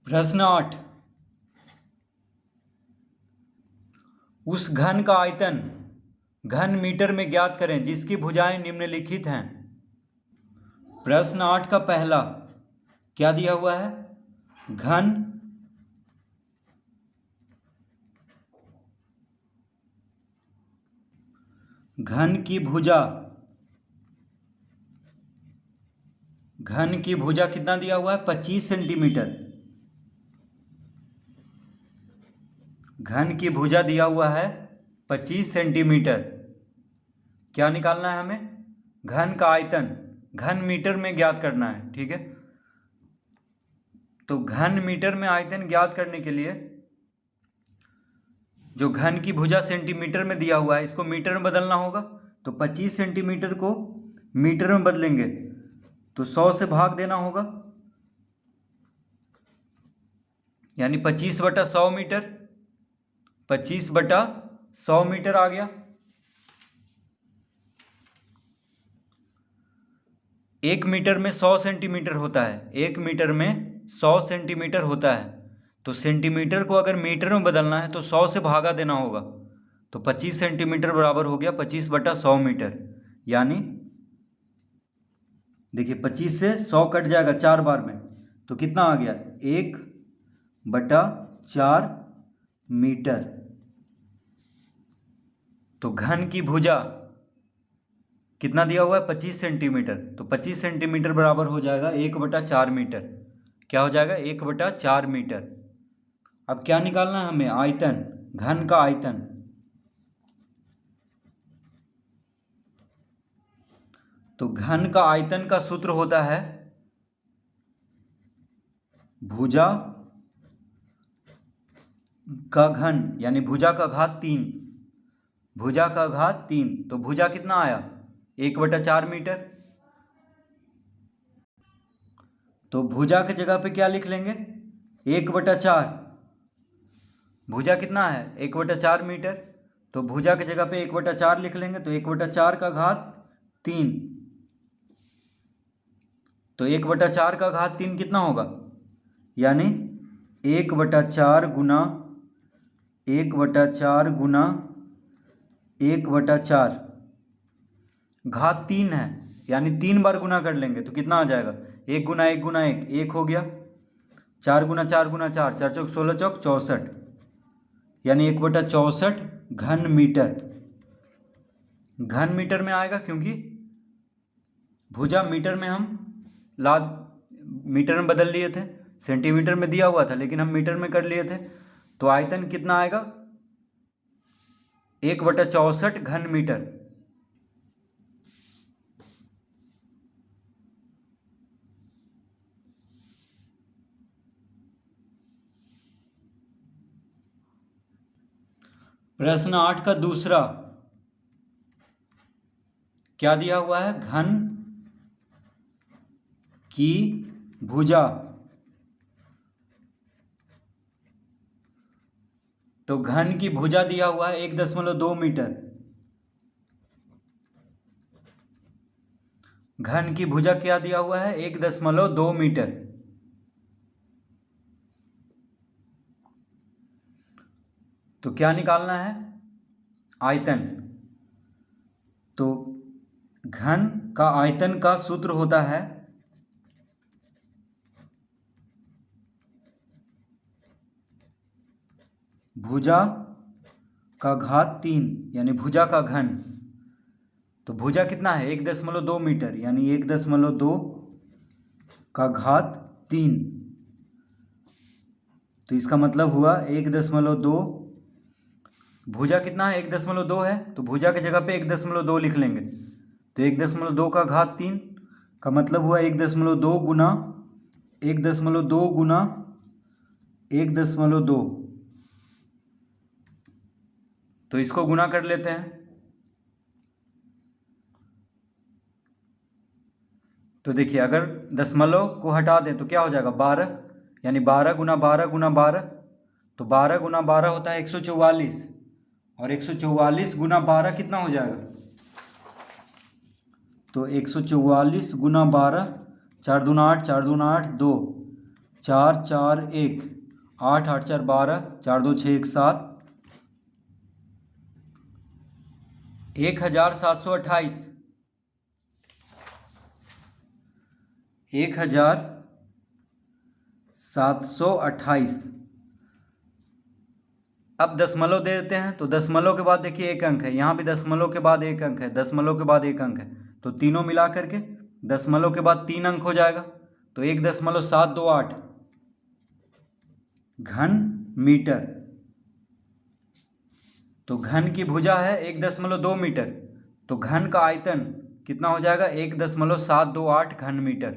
प्रश्न 8। उस घन का आयतन घन मीटर में ज्ञात करें जिसकी भुजाएं निम्नलिखित हैं। प्रश्न 8 का पहला क्या दिया हुआ है? घन की भुजा कितना दिया हुआ है? 25 सेंटीमीटर। घन की भुजा दिया हुआ है 25 सेंटीमीटर। क्या निकालना है हमें? घन का आयतन घन मीटर में ज्ञात करना है। ठीक है, तो घन मीटर में आयतन ज्ञात करने के लिए जो घन की भुजा सेंटीमीटर में दिया हुआ है इसको मीटर में बदलना होगा। तो 25 सेंटीमीटर को मीटर में बदलेंगे तो 100 से भाग देना होगा, यानी 25/100 मीटर। 25/100 मीटर आ गया। 1 मीटर में 100 सेंटीमीटर होता है। 1 मीटर में 100 सेंटीमीटर होता है। तो सेंटीमीटर को अगर मीटर में बदलना है तो 100 से भागा देना होगा। तो 25 सेंटीमीटर बराबर हो गया 25/100 मीटर। यानी देखिए 25 से 100 कट जाएगा 4 बार में, तो कितना आ गया? 1/4 मीटर। तो घन की भुजा कितना दिया हुआ है? 25 सेंटीमीटर। तो 25 सेंटीमीटर बराबर हो जाएगा 1/4 मीटर। क्या हो जाएगा? 1/4 मीटर। अब क्या निकालना है हमें? आयतन, घन का आयतन। तो घन का आयतन का सूत्र होता है भुजा का घन, यानी भुजा का घात 3। भुजा का घात 3। तो भुजा कितना आया? 1/4 मीटर। तो भुजा की जगह पे क्या लिख लेंगे? 1/4। भुजा कितना है? 1/4 मीटर। तो भुजा की जगह पे 1/4 लिख लेंगे, तो 1/4 का घात 3। तो 1/4 का घात 3 कितना होगा? यानी 1/4 गुना 1/4 गुना 1/4 घात 3 है, यानी 3 बार गुना कर लेंगे तो कितना आ जाएगा? 1 गुना 1 गुना 1 1 हो गया। 4 गुना 4 गुना 4 4 चौक 16 चौक 64, यानी 1/64 घन मीटर। घन मीटर में आएगा क्योंकि भुजा मीटर में हम मीटर में बदल लिए थे। सेंटीमीटर में दिया हुआ था लेकिन हम मीटर में कर लिए थे। तो आयतन कितना आएगा? 1/64 घन मीटर। प्रश्न 8 का दूसरा क्या दिया हुआ है? घन की भुजा। तो घन की भुजा दिया हुआ है 1.2 मीटर। घन की भुजा क्या दिया हुआ है? 1.2 मीटर। तो क्या निकालना है? आयतन। तो घन का आयतन का सूत्र होता है भुजा का घात 3, यानी भुजा का घन। तो भुजा कितना है? 1.2 मीटर, यानी 1.2 का घात 3। तो इसका मतलब हुआ 1.2। भुजा कितना है? 1.2 है, तो भुजा की जगह पे 1.2 लिख लेंगे। तो 1.2 का घात 3 का मतलब हुआ 1.2 गुना 1.2 गुना 1.2। तो इसको गुना कर लेते हैं। तो देखिए अगर दशमलव को हटा दें तो क्या हो जाएगा? 12, यानी 12 गुना 12 गुना 12। तो 12 गुना 12 होता है 144, और 144 गुना 12 कितना हो जाएगा? तो 144 गुना 12, 4 दूना 8 4 दूना 8 2, 4 4 1, 8 8 4 12, 4 2 6 1 7, 1728, 1728। अब दशमलव दे देते हैं, तो दशमलव के बाद देखिए एक अंक है, यहाँ भी दशमलव के बाद एक अंक है, दशमलव के बाद एक अंक है, तो तीनों मिला करके दशमलव के बाद 3 अंक हो जाएगा, तो 1.728 घन मीटर। तो घन की भुजा है 1.2 मीटर, तो घन का आयतन कितना हो जाएगा? 1.728 घन मीटर,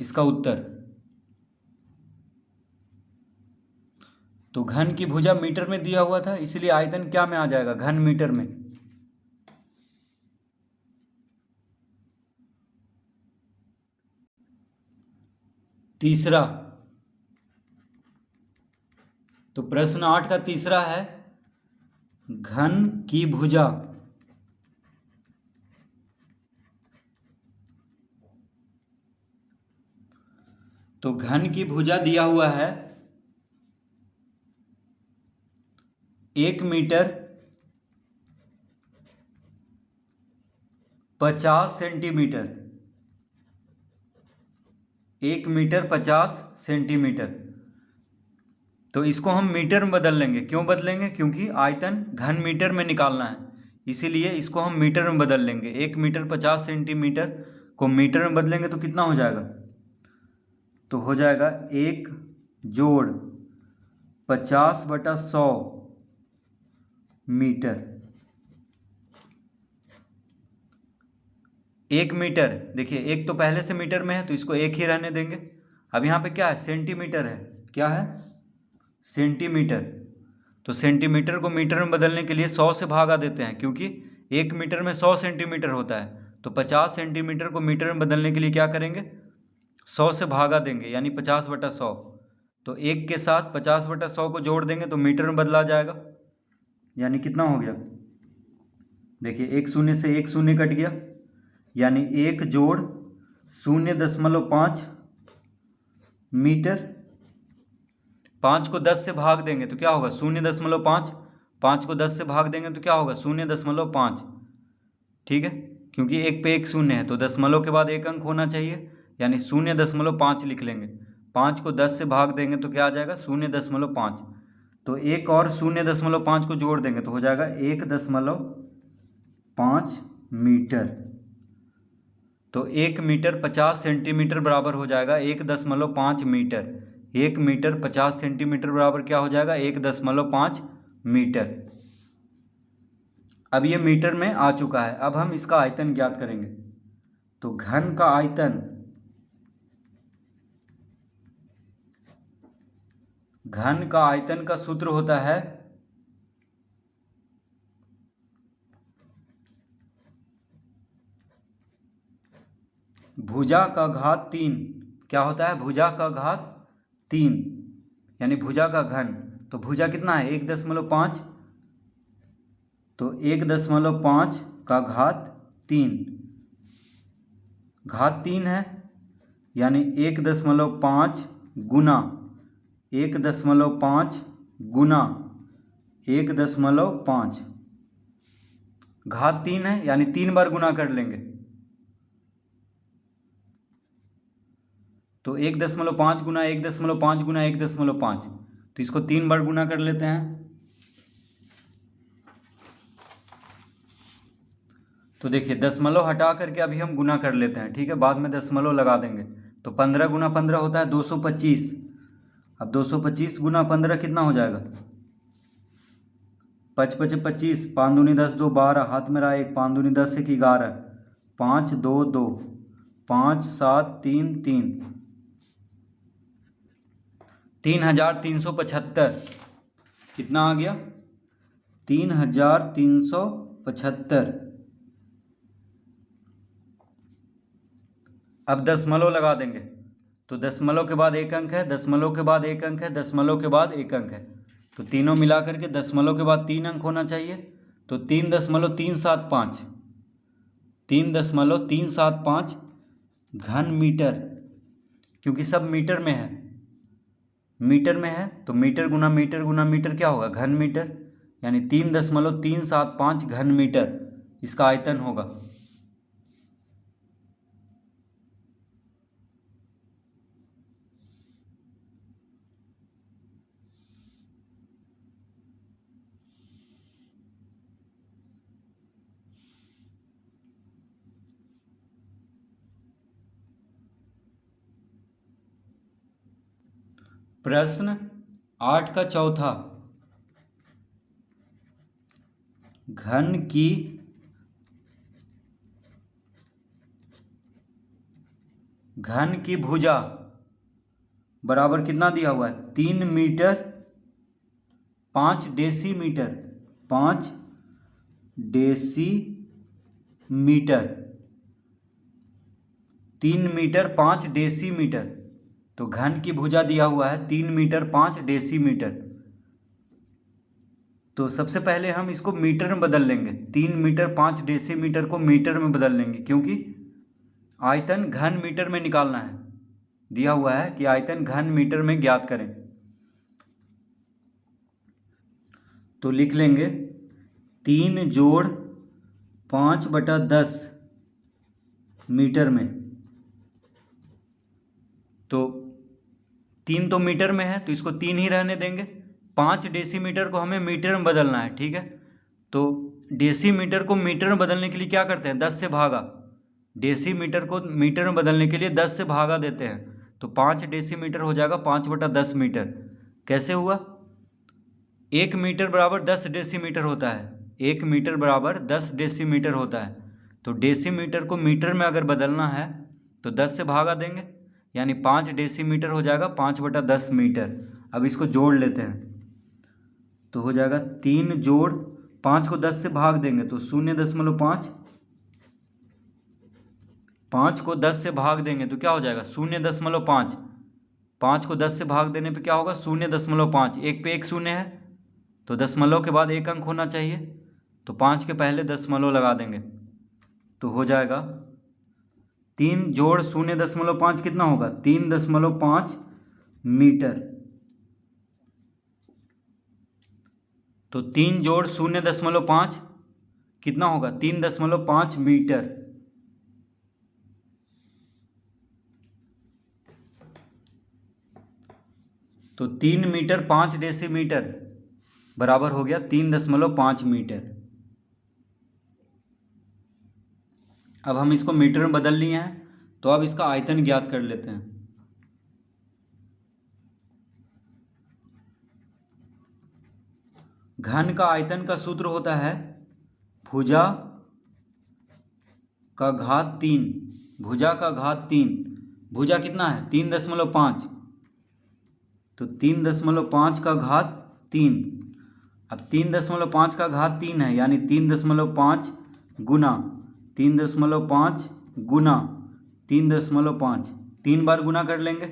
इसका उत्तर। तो घन की भुजा मीटर में दिया हुआ था, इसलिए आयतन क्या में आ जाएगा? घन मीटर में। तीसरा, तो प्रश्न 8 का तीसरा है घन की भुजा तो घन की भुजा दिया हुआ है 1 मीटर 50 सेंटीमीटर, 1 मीटर 50 सेंटीमीटर। तो इसको हम मीटर में बदल लेंगे। क्यों बदलेंगे? क्योंकि आयतन घन मीटर में निकालना है, इसीलिए इसको हम मीटर में बदल लेंगे। 1 मीटर 50 सेंटीमीटर को मीटर में बदलेंगे तो कितना हो जाएगा? तो हो जाएगा 1 जोड़ 50/100 मीटर। 1 मीटर, देखिए एक तो पहले से मीटर में है तो इसको एक ही रहने देंगे। अब यहाँ पे क्या है? सेंटीमीटर है। क्या है? सेंटीमीटर। तो सेंटीमीटर को मीटर में बदलने के लिए 100 से भागा देते हैं, क्योंकि 1 मीटर में 100 सेंटीमीटर होता है। तो 50 सेंटीमीटर को मीटर में बदलने के लिए क्या करेंगे? 100 से भागा देंगे, यानी 50/100। तो 1 के साथ 50/100 को जोड़ देंगे तो मीटर में बदला जाएगा, यानी कितना हो गया? देखिए 1 शून्य से 1 शून्य कट गया, यानी 1 जोड़ 0.5 मीटर। 5 को 10 से भाग देंगे तो क्या होगा? 0.5। 5 को 10 से भाग देंगे तो क्या होगा? 0.5। ठीक है, क्योंकि 1 पे 1 शून्य है तो दशमलव के बाद एक अंक होना चाहिए, यानी 0.5 लिख लेंगे। 5 को 10 से भाग देंगे तो क्या आ जाएगा? 0.5। तो एक और 0.5 को जोड़ देंगे तो हो जाएगा 1.5 मीटर। तो 1 मीटर 50 सेंटीमीटर बराबर हो जाएगा 1.5 मीटर। 1 मीटर 50 सेंटीमीटर बराबर क्या हो जाएगा? 1.5 मीटर। अब ये मीटर में आ चुका है। अब हम इसका आयतन ज्ञात करेंगे। तो घन का आयतन, घन का आयतन का सूत्र होता है भुजा का घात 3। क्या होता है? भुजा का घात 3, यानी भुजा का घन। तो भुजा कितना है? 1.5। तो 1.5 का घात 3, घात 3 है, यानी 1.5 गुना 1.5 गुना 1.5। घात 3 है, यानी 3 बार गुना कर लेंगे। तो 1.5 गुना 1.5 गुना 1.5, तो इसको 3 बार गुना कर लेते हैं। तो देखिए दशमलव हटा करके अभी हम गुना कर लेते हैं, ठीक है, बाद में दशमलव लगा देंगे। तो 15 गुना 15 होता है 225। अब 225 गुना 15 कितना हो जाएगा? 5 5 25, 5 दूनी 10, 2 12, हाथ में रहा 1, 5 दूनी 10, 1 11, 5 2 2, 5 7 3 3, 3375। कितना आ गया? 3375। अब दशमलव लगा देंगे, तो दशमलव के बाद एक अंक है, दशमलव के बाद एक अंक है, दशमलव के बाद एक अंक है, तो तीनों मिला करके दशमलव के बाद 3 अंक होना चाहिए। तो 3.375, 3.375 घन मीटर क्योंकि सब मीटर में है, मीटर में है तो मीटर गुना मीटर क्या होगा, घन मीटर, यानी 3.375 घन मीटर इसका आयतन होगा। प्रश्न 8 का चौथा, घन की भुजा बराबर कितना दिया हुआ है, 3 metre 5 decimetre, 5 decimetre, 3 metre 5 decimetre. तो घन की भुजा दिया हुआ है 3 मीटर 5 डेसीमीटर। तो सबसे पहले हम इसको मीटर में बदल लेंगे, 3 मीटर 5 डेसीमीटर को मीटर में बदल लेंगे, क्योंकि आयतन घन मीटर में निकालना है, दिया हुआ है कि आयतन घन मीटर में ज्ञात करें। तो लिख लेंगे 3 जोड़ 5/10 मीटर में। तो 3 तो मीटर में है तो इसको 3 ही रहने देंगे। 5 डेसीमीटर को हमें मीटर में बदलना है, ठीक है। तो डेसीमीटर को मीटर में बदलने के लिए क्या करते हैं, 10 से भागा। डेसीमीटर को मीटर में बदलने के लिए 10 से भागा देते हैं, तो 5 डेसीमीटर हो जाएगा 5/10 मीटर। कैसे हुआ, 1 मीटर बराबर 10 डेसीमीटर होता है, 1 मीटर बराबर 10 डेसीमीटर होता है। तो डेसीमीटर को मीटर में अगर बदलना है तो 10 से भागा देंगे, यानी 5 डेसीमीटर हो जाएगा 5/10 मीटर। अब इसको जोड़ लेते हैं तो हो जाएगा 3 जोड़ 5 को 10 से भाग देंगे तो 0.5, 5 को 10 से भाग देंगे तो क्या हो जाएगा 0.5, 5 को 10 से भाग देने पे क्या होगा 0.5, एक पे एक शून्य है तो दशमलव के बाद एक अंक होना चाहिए, तो 5 के पहले दशमलव लगा देंगे तो हो जाएगा 3 जोड़ 0.5 कितना होगा 3.5 मीटर। तो 3 जोड़ 0.5 कितना होगा 3.5 मीटर। तो 3 मीटर 5 डेसीमीटर बराबर हो गया 3.5 मीटर। अब हम इसको मीटर में बदल लिए हैं तो अब इसका आयतन ज्ञात कर लेते हैं। घन का आयतन का सूत्र होता है भुजा का घात 3, भुजा का घात 3। भुजा कितना है 3.5, तो 3.5 का घात 3। अब 3.5 का घात 3 है, यानी 3.5 गुना 3.5 गुना 3.5, 3 बार गुना कर लेंगे।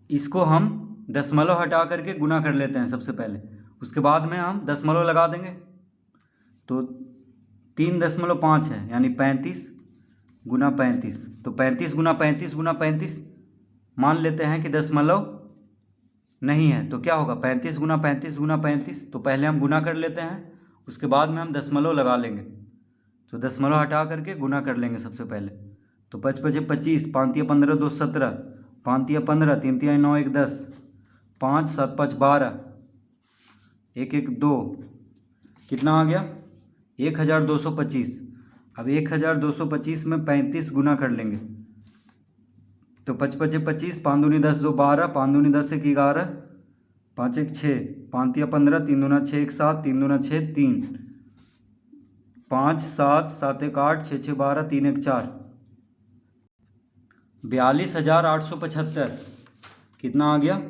इसको हम दशमलव हटा करके गुना कर लेते हैं सबसे पहले, उसके बाद में हम दशमलव लगा देंगे। तो 3.5 है यानी 35 गुना 35, तो 35 गुना 35 गुना 35, मान लेते हैं कि दशमलव नहीं है तो क्या होगा 35 गुना 35 गुना 35। तो पहले हम गुना कर लेते हैं, उसके बाद में हम दशमलव लगा लेंगे। तो दशमलव हटा करके गुना कर लेंगे सबसे पहले। तो 5 5 25, 5 15 2 17, 5 15, 3 3 9 1 10, 5 7 5 12, 1 1 2, कितना आ गया 1225। अब 1225 में 35 गुना कर लेंगे, तो 5 5 25, 5 दूनी 10 2 12, 5 दूनी 10 1 11, 5 1 6, 5 15, 3 दूना 6 1 7, 3 दूना 6 3, 5 7, 7 1 8, 6 6 12, 3 1 4, 42,875। कितना आ गया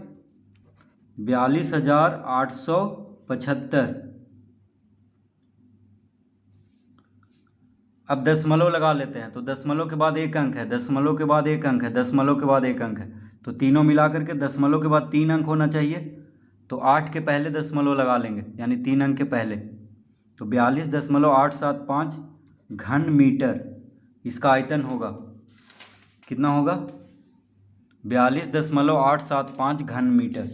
42,875। अब दशमलव लगा लेते हैं, तो दशमलव के बाद एक अंक है, दशमलव के बाद एक अंक है, दशमलव के बाद एक अंक है, तो तीनों मिला करके दशमलव के बाद 3 अंक होना चाहिए। तो 8 के पहले दशमलव लगा लेंगे, यानी 3 अंक के पहले, तो 42.875 घन मीटर इसका आयतन होगा। कितना होगा? 42.875 घन मीटर।